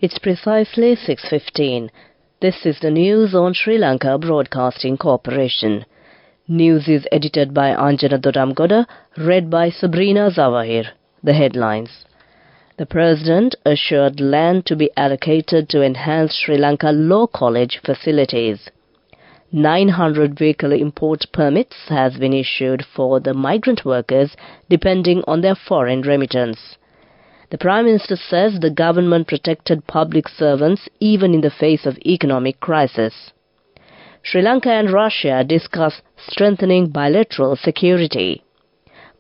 It's precisely 6:15. This is the news on Sri Lanka Broadcasting Corporation. News is edited by Anjana Dodamgoda, read by Sabrina Zawahir. The headlines. The President assured land to be allocated to enhance Sri Lanka Law College facilities. 900 vehicle import permits has been issued for the migrant workers depending on their foreign remittance. The Prime Minister says the government protected public servants even in the face of economic crisis. Sri Lanka and Russia discuss strengthening bilateral security.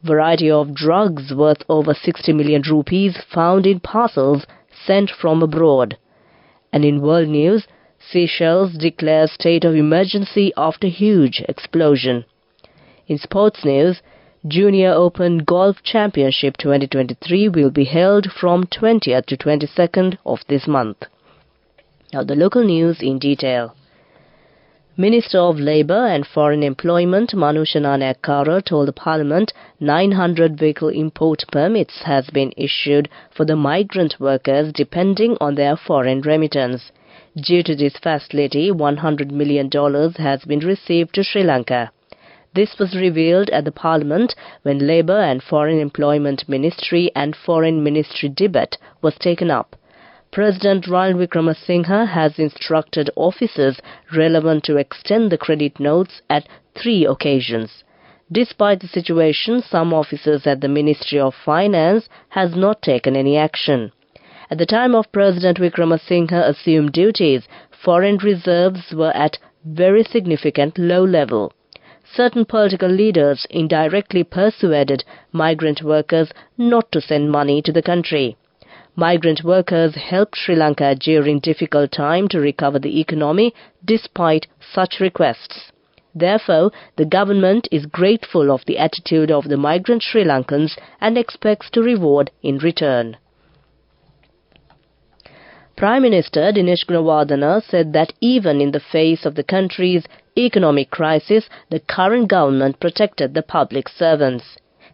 Variety of drugs worth over 60 million rupees found in parcels sent from abroad. And in world news, Seychelles declares state of emergency after huge explosion. In sports news, Junior Open Golf Championship 2023 will be held from 20th to 22nd of this month. Now the local news in detail. Minister of Labour and Foreign Employment Manusha Nayakkara told the Parliament 900 vehicle import permits has been issued for the migrant workers depending on their foreign remittance. Due to this facility, $100 million has been received to Sri Lanka. This was revealed at the Parliament when Labour and Foreign Employment Ministry and Foreign Ministry debate was taken up. President Ranil Wickremesinghe has instructed officers relevant to extend the credit notes at 3 occasions. Despite the situation, some officers at the Ministry of Finance has not taken any action. At the time of President Wickremesinghe assumed duties, foreign reserves were at very significant low level. Certain political leaders indirectly persuaded migrant workers not to send money to the country. Migrant workers helped Sri Lanka during difficult time to recover the economy despite such requests. Therefore, the government is grateful of the attitude of the migrant Sri Lankans and expects to reward in return. Prime Minister Dinesh Gunawardena said that even in the face of the country's economic crisis, the current government protected the public servants.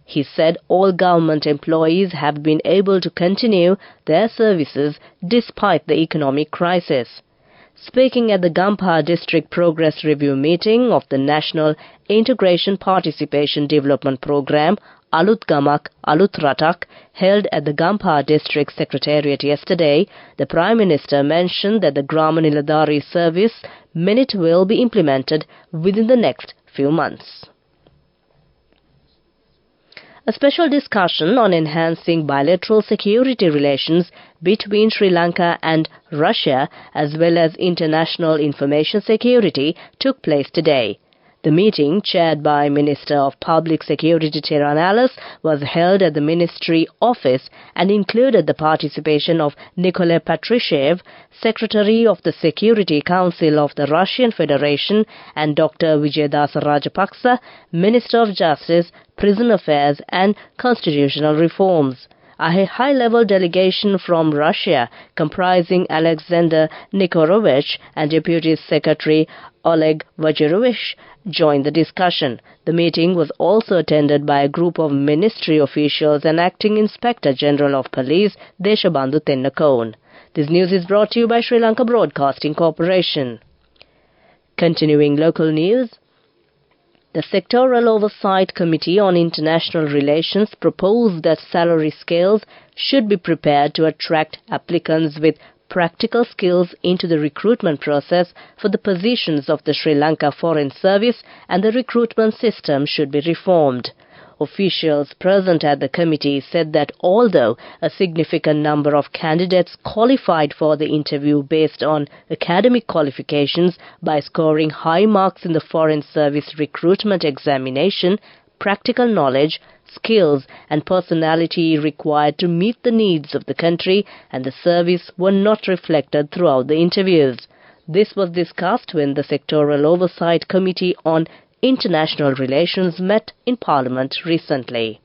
He said all government employees have been able to continue their services despite the economic crisis. Speaking at the Gampaha District Progress Review meeting of the National Integration Participation Development Programme, Alut Gamak, Alut Ratak, held at the Gampaha District Secretariat yesterday, the Prime Minister mentioned that the Grama Niladhari service minute will be implemented within the next few months. A special discussion on enhancing bilateral security relations between Sri Lanka and Russia as well as international information security took place today. The meeting, chaired by Minister of Public Security Teran Alice, was held at the Ministry office and included the participation of Nikolai Patrushev, Secretary of the Security Council of the Russian Federation, and Dr. Vijayadasa Rajapaksa, Minister of Justice, Prison Affairs and Constitutional Reforms. A high-level delegation from Russia, comprising Alexander Nikhorovich and Deputy Secretary Oleg Vajirovich, joined the discussion. The meeting was also attended by a group of ministry officials and Acting Inspector General of Police, Deshabandhu Tennakone. This news is brought to you by Sri Lanka Broadcasting Corporation. Continuing local news. The Sectoral Oversight Committee on International Relations proposed that salary scales should be prepared to attract applicants with practical skills into the recruitment process for the positions of the Sri Lanka Foreign Service, and the recruitment system should be reformed. Officials present at the committee said that although a significant number of candidates qualified for the interview based on academic qualifications by scoring high marks in the Foreign Service recruitment examination, practical knowledge, skills and personality required to meet the needs of the country and the service were not reflected throughout the interviews. This was discussed when the Sectoral Oversight Committee on International Relations met in Parliament recently.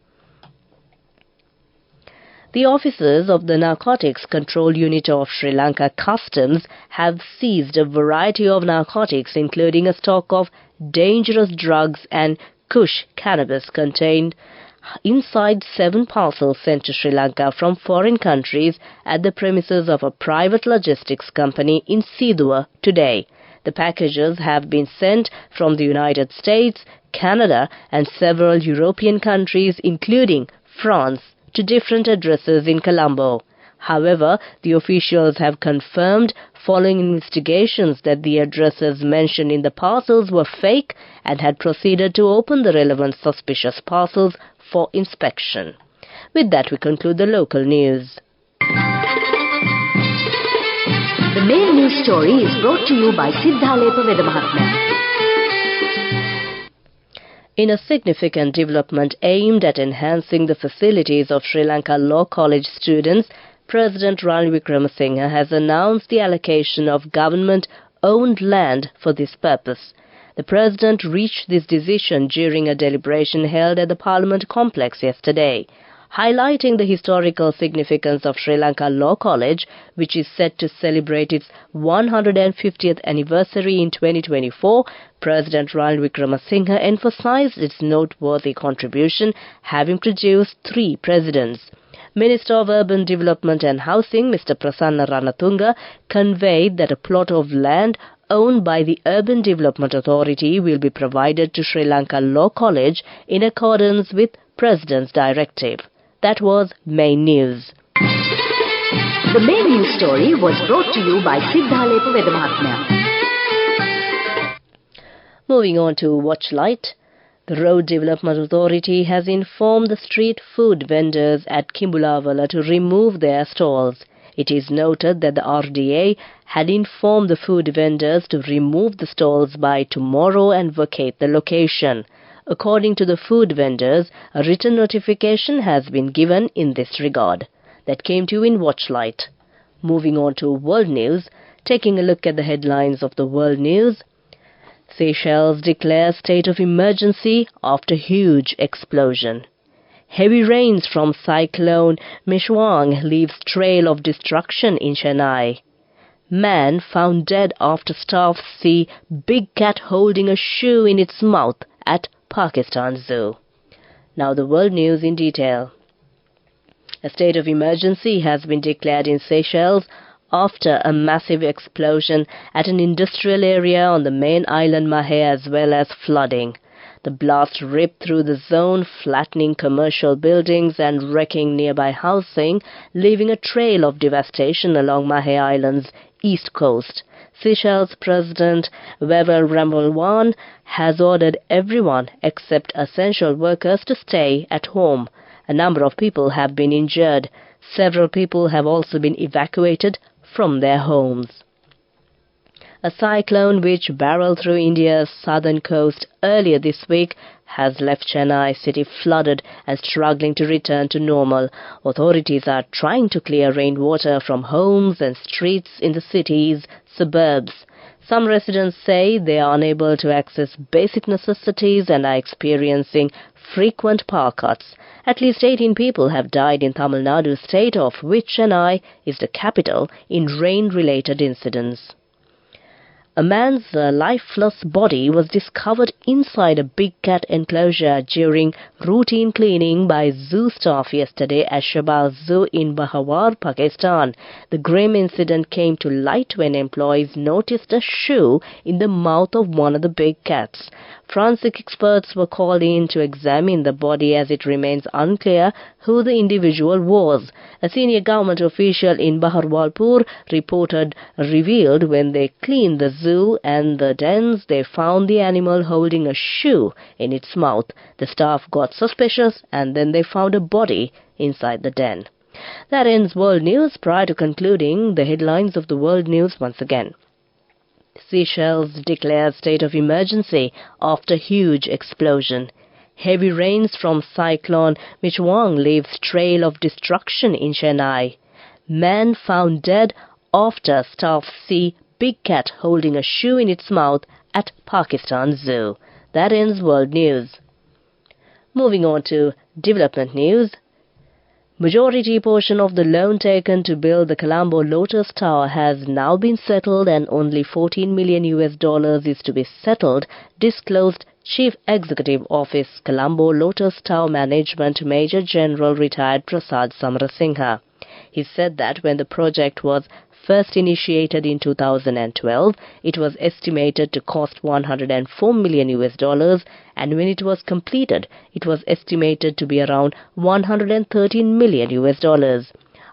The officers of the Narcotics Control Unit of Sri Lanka Customs have seized a variety of narcotics, including a stock of dangerous drugs and Kush cannabis contained inside 7 parcels sent to Sri Lanka from foreign countries at the premises of a private logistics company in Sidua today. The packages have been sent from the United States, Canada and several European countries including France to different addresses in Colombo. However, the officials have confirmed following investigations that the addresses mentioned in the parcels were fake and had proceeded to open the relevant suspicious parcels for inspection. With that, we conclude the local news. The main news story is brought to you by Sinhala. In a significant development aimed at enhancing the facilities of Sri Lanka Law College students, President Ranil Wickremesinghe has announced the allocation of government-owned land for this purpose. The President reached this decision during a deliberation held at the Parliament complex yesterday. Highlighting the historical significance of Sri Lanka Law College, which is set to celebrate its 150th anniversary in 2024, President Ranil Wickremesinghe emphasized its noteworthy contribution, having produced 3 presidents. Minister of Urban Development and Housing, Mr. Prasanna Ranatunga, conveyed that a plot of land owned by the Urban Development Authority will be provided to Sri Lanka Law College in accordance with President's directive. That was main news. The main news story was brought to you by Sinhala. Moving on to Watchlight. The Road Development Authority has informed the street food vendors at Kimbulavala to remove their stalls. It is noted that the RDA had informed the food vendors to remove the stalls by tomorrow and vacate the location. According to the food vendors, a written notification has been given in this regard. That came to you in Watchlight. Moving on to world news, taking a look at the headlines of the world news. Seychelles declares state of emergency after huge explosion. Heavy rains from cyclone Mishwang leaves trail of destruction in Chennai. Man found dead after staff see big cat holding a shoe in its mouth at Pakistan Zoo. Now the world news in detail. A state of emergency has been declared in Seychelles after a massive explosion at an industrial area on the main island Mahé, as well as flooding. The blast ripped through the zone, flattening commercial buildings and wrecking nearby housing, leaving a trail of devastation along Mahé Island's east coast. Seychelles President Wevel Rambalwan has ordered everyone except essential workers to stay at home. A number of people have been injured. Several people have also been evacuated from their homes. A cyclone which barreled through India's southern coast earlier this week has left Chennai city flooded and struggling to return to normal. Authorities are trying to clear rainwater from homes and streets in the city's suburbs. Some residents say they are unable to access basic necessities and are experiencing frequent power cuts. At least 18 people have died in Tamil Nadu state, of which Chennai is the capital, in rain-related incidents. A man's lifeless body was discovered inside a big cat enclosure during routine cleaning by zoo staff yesterday at Shahbaz Zoo in Bahawar, Pakistan. The grim incident came to light when employees noticed a shoe in the mouth of one of the big cats. Forensic experts were called in to examine the body, as it remains unclear who the individual was. A senior government official in Bahawalpur revealed when they cleaned the zoo and the dens, they found the animal holding a shoe in its mouth. The staff got suspicious and then they found a body inside the den. That ends World News. Prior to concluding, the headlines of the World News once again. Seychelles declares state of emergency after huge explosion. Heavy rains from cyclone Mishwang leaves trail of destruction in Chennai. Man found dead after staff see big cat holding a shoe in its mouth at Pakistan Zoo. That ends World News. Moving on to development news. Majority portion of the loan taken to build the Colombo Lotus Tower has now been settled, and only $14 million is to be settled, disclosed Chief Executive Office, Colombo Lotus Tower Management Major General Retired Prasad Samarasinghe. He said that when the project was first initiated in 2012, it was estimated to cost $104 million, and when it was completed, it was estimated to be around $113 million.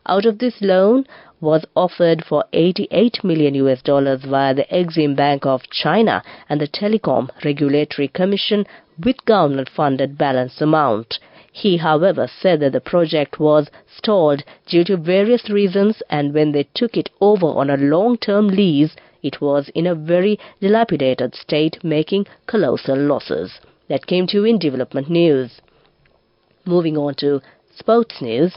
Out of this, loan was offered for $88 million via the Exim Bank of China and the Telecom Regulatory Commission with government-funded balance amount. He, however, said that the project was stalled due to various reasons, and when they took it over on a long-term lease, it was in a very dilapidated state, making colossal losses. That came to you in development news. Moving on to sports news.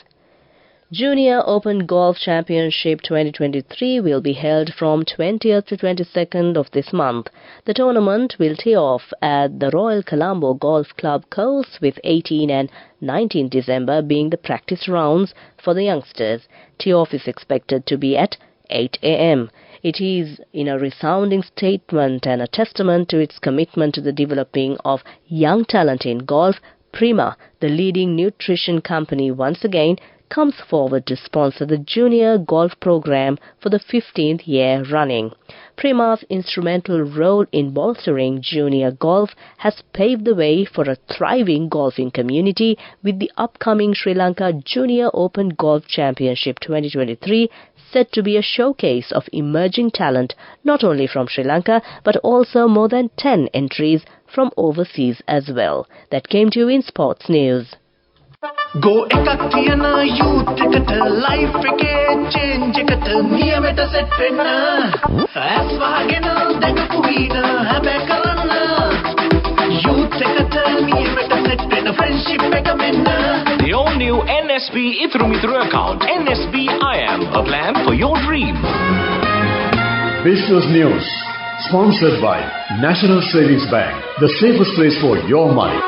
Junior Open Golf Championship 2023 will be held from 20th to 22nd of this month. The tournament will tee off at the Royal Colombo Golf Club course, with 18 and 19 December being the practice rounds for the youngsters. Tee-off is expected to be at 8 a.m. It is in a resounding statement and a testament to its commitment to the developing of young talent in golf. Prima, the leading nutrition company, once again comes forward to sponsor the junior golf program for the 15th year running. Prima's instrumental role in bolstering junior golf has paved the way for a thriving golfing community, with the upcoming Sri Lanka Junior Open Golf Championship 2023 set to be a showcase of emerging talent not only from Sri Lanka but also more than 10 entries from overseas as well. That came to you in sports news. Go ekak thiyana youth eකට life එකේ change එකට නියමෙට set වෙන්න as වහගෙන දැකපු වීන හැබැ කරන්න youth එකට නියමෙට set වෙන්න friendship එක මෙන්න. The all new NSB Ithru Mithru account, NSB IM, a plan for your dream. Business News, sponsored by National Savings Bank, the safest place for your money.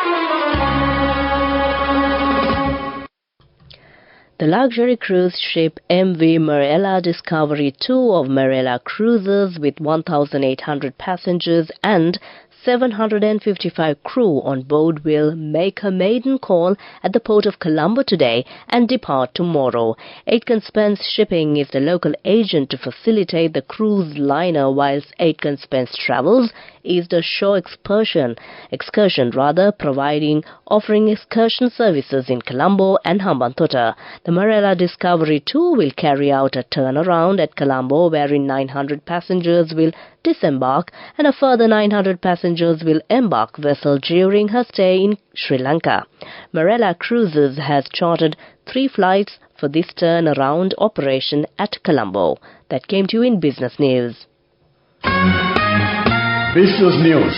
The luxury cruise ship MV Marella Discovery 2 of Marella Cruises, with 1,800 passengers and 755 crew on board, will make her maiden call at the port of Colombo today and depart tomorrow. Aitken Spence Shipping is the local agent to facilitate the cruise liner, whilst Aitken Spence Travels is the shore excursion, offering excursion services in Colombo and Hambantota. The Marella Discovery 2 will carry out a turnaround at Colombo, wherein 900 passengers will disembark and a further 900 passengers will embark vessel during her stay in Sri Lanka. Marella Cruises has chartered 3 flights for this turnaround operation at Colombo. That came to you in business news. Business News,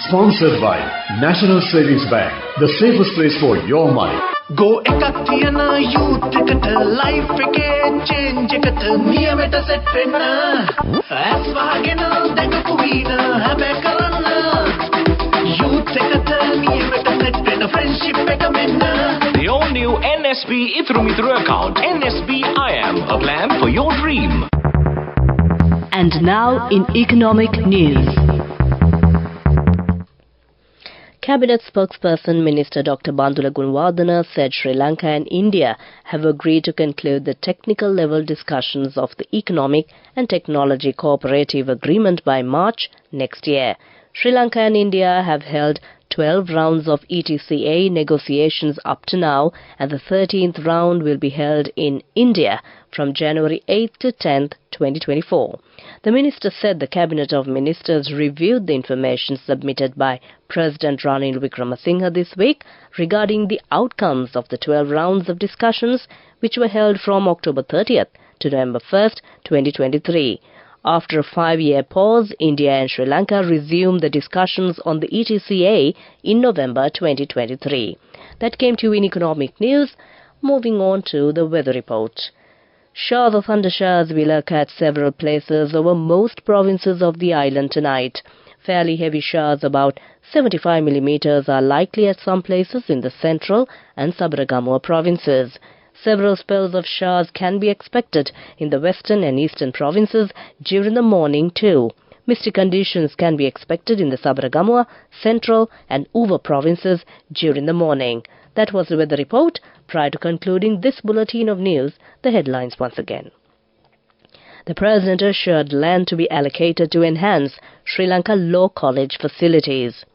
sponsored by National Savings Bank, the safest place for your money. Go ekak thiyana youth එකට life එකේ change එකට නියමෙට set වෙන්න as වහගෙන දැකපු වීන හැබැ කරන්න youth එකට නියමෙට set වෙන්න friendship එක මෙන්න. The all new NSB Ithru Mithru account, NSB IM, a plan for your dream. And now in economic news. Cabinet spokesperson Minister Dr. Bandula Gunawardena said Sri Lanka and India have agreed to conclude the technical level discussions of the Economic and Technology Cooperative Agreement by March next year. Sri Lanka and India have held 12 rounds of ETCA negotiations up to now, and the 13th round will be held in India from January 8th to 10th, 2024. The minister said the Cabinet of Ministers reviewed the information submitted by President Ranil Wickremesinghe this week regarding the outcomes of the 12 rounds of discussions, which were held from October 30th to November 1st, 2023. After a 5-year pause, India and Sri Lanka resumed the discussions on the ETCA in November 2023. That came to you in economic news. Moving on to the weather report. Showers or thundershowers will occur at several places over most provinces of the island tonight. Fairly heavy showers, about 75 millimeters, are likely at some places in the central and Sabaragamuwa provinces. Several spells of showers can be expected in the western and eastern provinces during the morning too. Misty conditions can be expected in the Sabaragamuwa, Central and Uva provinces during the morning. That was the weather report. Prior to concluding this bulletin of news, the headlines once again. The President assured land to be allocated to enhance Sri Lanka Law College facilities.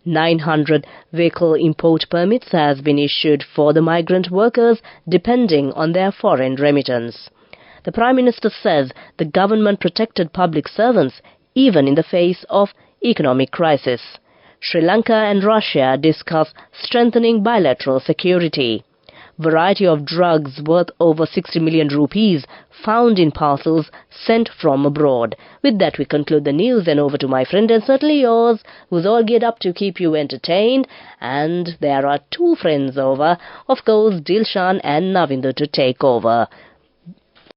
900 vehicle import permits has been issued for the migrant workers depending on their foreign remittance. The Prime Minister says the government protected public servants even in the face of economic crisis. Sri Lanka and Russia discuss strengthening bilateral security. Variety of drugs worth over 60 million rupees found in parcels sent from abroad. With that, we conclude the news, and over to my friend and certainly yours, who's all geared up to keep you entertained. And there are two friends over, of course, Dilshan and Navindu, to take over.